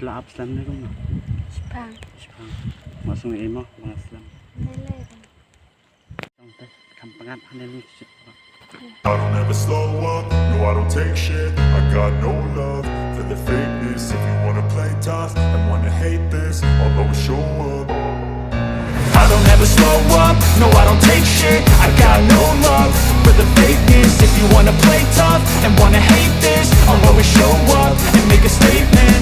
Laap slam na kung Spang. Masung imo mga slam. Nalay. Kampangat haneli shit. I don't ever slow up, no I don't take shit. I got no love for the fakeness. If you wanna play tough and wanna hate this, I'll always show up. I don't ever slow up, no I don't take shit. I got no love for the fakeness. If you wanna play tough and wanna hate this, I'll always show up and make a statement.